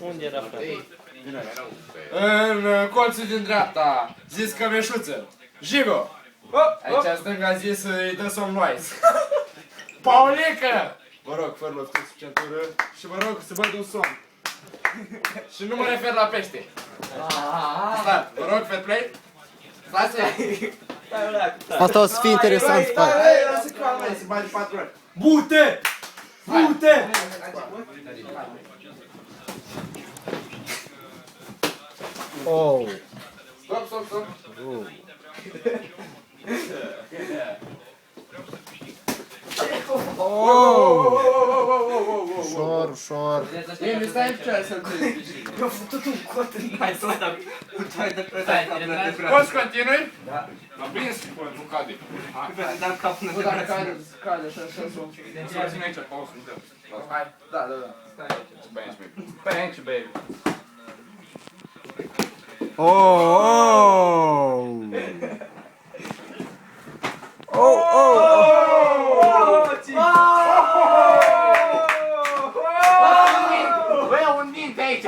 Unde era, frate? În colțul din dreapta, zis Cămeșuță. Jigo! Aici stânga zis îi dă somn noise. Paulică! Vă rog, fără lăptiți centură și vă rog să văd un somn. Și nu mă refer la pește. Stai, vă rog, fair play. Stați! Asta o să fie interesant. Stai, lasă calma, să bagi 4 ori. Bute! Bute! Oh. Stop. Ușor. Emi, stai în picioare să-l treci. Eu am făcut un cot în Hai să dau. Poți continui? Da. M-am prins cu cade. Dar capul Nu, dar cade așa, așa, Deci să ține aici, pauză, nu dăm. Hai, da. Stai aici. Stai aici, baby. Băi, un dinte aici!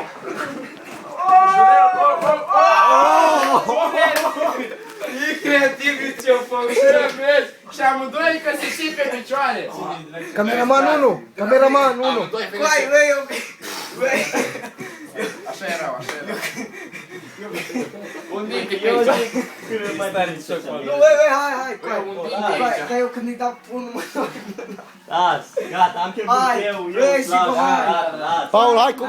Incredibil ce-o făcut! Și amândoi că se ții pe picioare! Cameraman 1! Cameraman 1! Amândoi pe Băi, băi, Așa erau. Un dinte pe aici! Mai tare ce fac. nu, băi, hai, Un dinte aici! că eu când îi dau unul mă dau. Las, gata, am pierdut Hai, eu, băi, și las, cu hai. las. Paul, hai cu...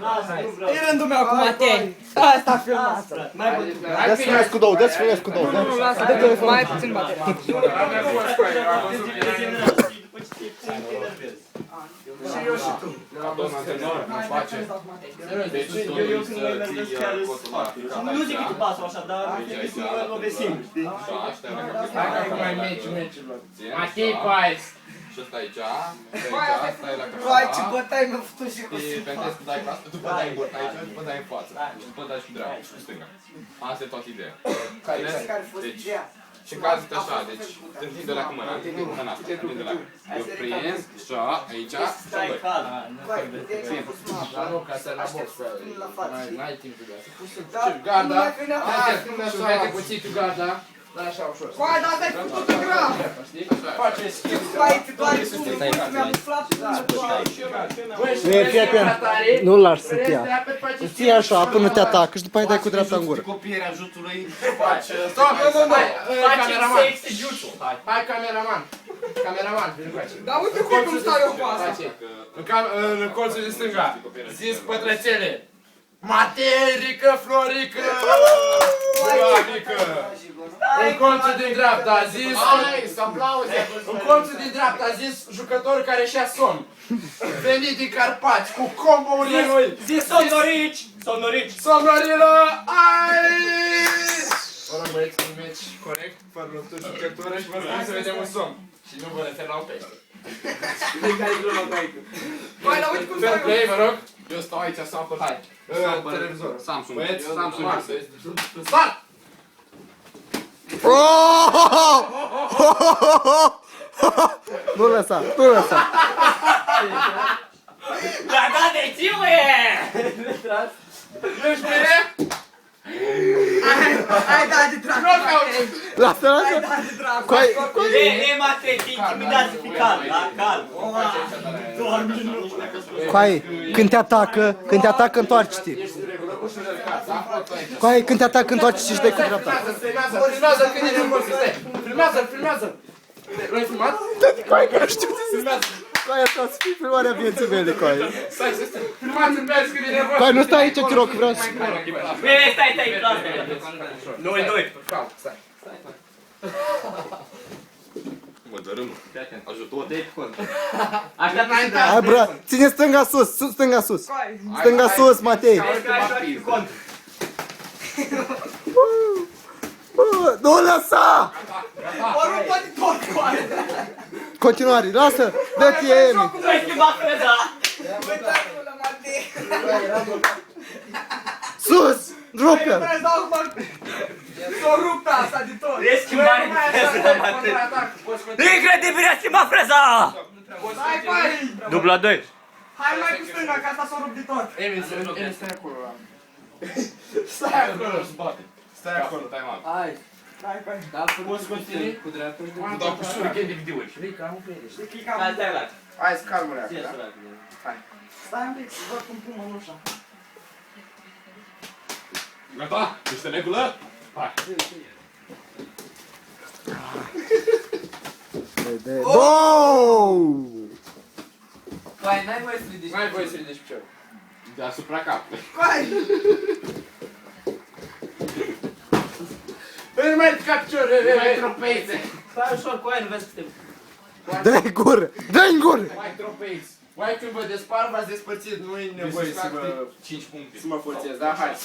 Lasă, nu vreau. E rândul meu acum, Matei. Asta filmează. Dă-ți filmez cu două, dă-ți filmez cu două. Nu, lasă, dă telefon, mai puțin baterie. După ce te enervez. Și eu și tu. Deci eu când mă enervez chiar îs foarte. Nu zic că tu pasul așa, dar trebuie să mă lovesc singur, știi? Hai că mai meci-lor. Matei Pais! Și ăsta aici, asta e la Vai, ce bătaie mi-a făcut și cu și pentru că dai cu asta, după dai în bord aici, după dai în față. Și după dai și cu dreapta și cu stânga. Asta e toată ideea. care a fost ideea. Și în cazul așa, deci te întinde la cu mâna, întinde cu mâna asta, întinde la. Eu prins, așa, aici, și Stai doi. calm. Vai, ideea a fost Dar nu, ca să la box, la față. n-ai timp de asta. Pur și simplu, Da, ții garda, nu mai venea. și vede cu țitul garda, dar așa ușor. Vai, dar asta-i făcut în gram. Știi? Face schimb. Vai, tu doar tu, mi-am umflat. Nu e, fii atent. Nu-l lași să te ia. Ții așa până te atacă și după aia dai cu dreapta în gură. Copierea ajutului. Stop, hai, Facem cameraman. sexy jutsu. Hai, cameraman. Cameraman, vine cu aici. Dar uite cum stau eu cu asta. În colțul din stânga, zis pătrățele. Materică, Florică! Florică! În colțul din dreapta a zis... Hai, să aplauze! În colțul din dreapta a zis jucător care și-a somn. Venit din Carpați, cu combo-urile noi. Zis somnorici! Somnorici! Somnorilă! Ai! Vă rog, băieți, un meci corect, fără lupturi și jucătură și vă spun să vedem un somn. Și nu vă refer la un pește. Vai, dar uite cum Fair stau play, eu. vă rog. Eu stau aici, să apăr. Hai. Televizorul. Samsung. Băieți, Samsung. Start! Nu lăsa, nu lăsa. Da, dețiune! Ești bine? Hai, da, de dracu. Lasă, Hai, lasă. da, de dracu. Coi, E matre, te intimidați, fi calm, da? Calm. Doamne, nu. Coai, când te atacă, întoarce-te. Coai, când te atacă, întoarce-te și dai cu dreapta. Filmează când e nervos, stai. Filmează. L-ai filmat? Coai, că nu știu. Filmează. Coai, asta o să fie filmarea vieții mele, coai. Stai. Filmează când e nervos. Coai, nu stai aici, te rog, vreau să... Bine, stai, lasă. Noi. Calm, stai. Mă dărâm. Ajutor. Așteaptă să Hai, bro, ține stânga sus, stânga sus. Vai, Stânga sus, Matei. Nu lăsa! o rupă de tot cu aia. Continuare, lasă, dă-te, Emi. Nu ai schimbat freza! Uitați-vă la Matei. Sus, rupe-l. Vrei să dau acum? S-o rupt pe asta de tot. E schimbare de freză, Matei! Incredibil, a schimbat freza! Hai, vai. Dubla 2. Hai mai cu stânga, că asta s-o rupt de tot. Emil, stai acolo. Stai acolo. Stai acolo. Time out. Hai. Hai, hai. Da, poți continui cu dreptul. Nu dau cu shuriken de videouri. Rica, am crede. Și clicam. Hai, stai la. Hai, scalmă-le Ție acolo, da? sărac. Stai un pic, să văd cum pun mănușa. Gata? Ești în regulă? Hai. Oh! Păi, n-ai voie să ridici. N-ai voie să ridici piciorul. Deasupra capului. Coi! Îi mai ridica piciorul, Mai tropeițe. Stai ușor cu aia, nu vezi că te... Dă-i gură! Dă-i gură! mai tropeiți. Voi când vă despar, v-ați despărțit, nu e nevoie să vă... 5 puncte. Să mă forțez, da? Hai.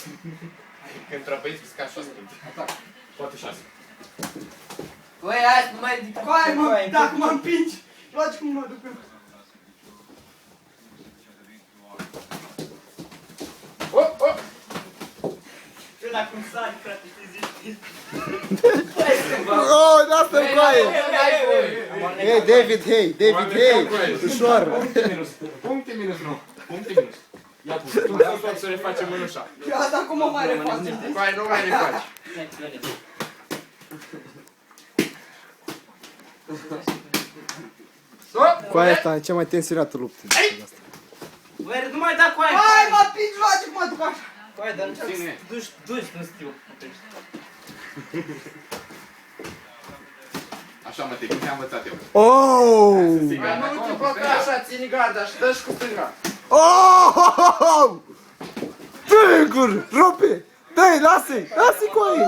Când tropeiți, îți scazi 6 puncte. Poate 6. Băi, hai, nu mai ridici. Coi, mă, dacă mă împingi, faci cum mă duc eu. Oh, oh! Eu dacă îmi sari, frate, te zici. Oh, asta-i coaie! Hei, David, hei! David, hei! Ușor! Puncte minus, nu. Puncte minus. Ia cu. Tu să refacem mânușa. Eu asta cum mă mai refacem, știi? Hai, nu mai refaci. Coaia asta e cea mai tensionată luptă. Băi, nu mai da cu aia! Hai, mă împingi, face cum mă duc așa. Cu aia, dar nu Ține. duci, nu știu. Așa mă, te cum te-am învățat eu. Oh! Nu te bloca așa, ține garda și dă-și cu stânga. Oh! Dă-i gură! Rupe! Dă-i, lasă-i! Lasă-i coaie!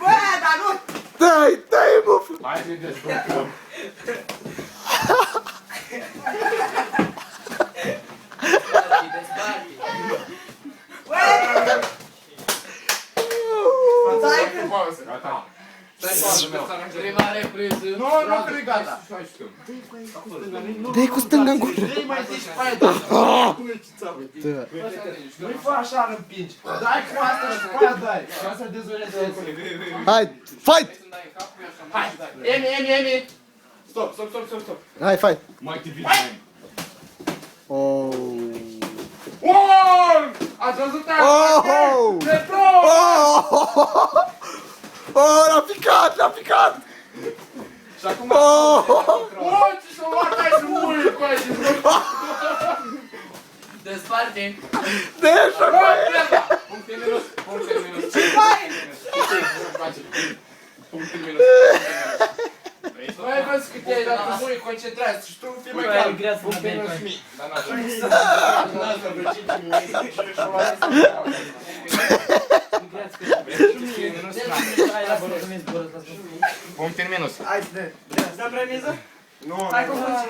Bă, dar nu! Dă-i, dă-i, bufă! Hai să ne descurcăm. Stai că... Pauză. Gata. Stai pauză, meu. Prima repriză. Nu, nu, că e gata. Hai știu. Dă-i cu stânga în gură! Dă-i mai zici pe aia, da. Dă. Nu-i fă așa, îl împingi. Dai cu asta și pe aia dai. Ca să dezorientezi. Hai, fight! Hai, Emi. Stop. Hai, fight! Mai te vii, mai. Oh! Oh! Ați văzut aia? Oh! Retro! Oh! Oh, l-a picat! Și acum... Oh! Oh, ce s-o luat ai să mui cu aia din loc. Desparte. Deja, coaie! Puncte minus. Puncte minus. Puncte minus. Băi, văzi că te-ai dat cu mui, concentrează și tu fii mai Băi, calm. grea să mă Puncte dai, minus băi. mii. Dar n-așa. Puncte minus. Hai să dă. Dăm remiză? Nu, Hai cum faci?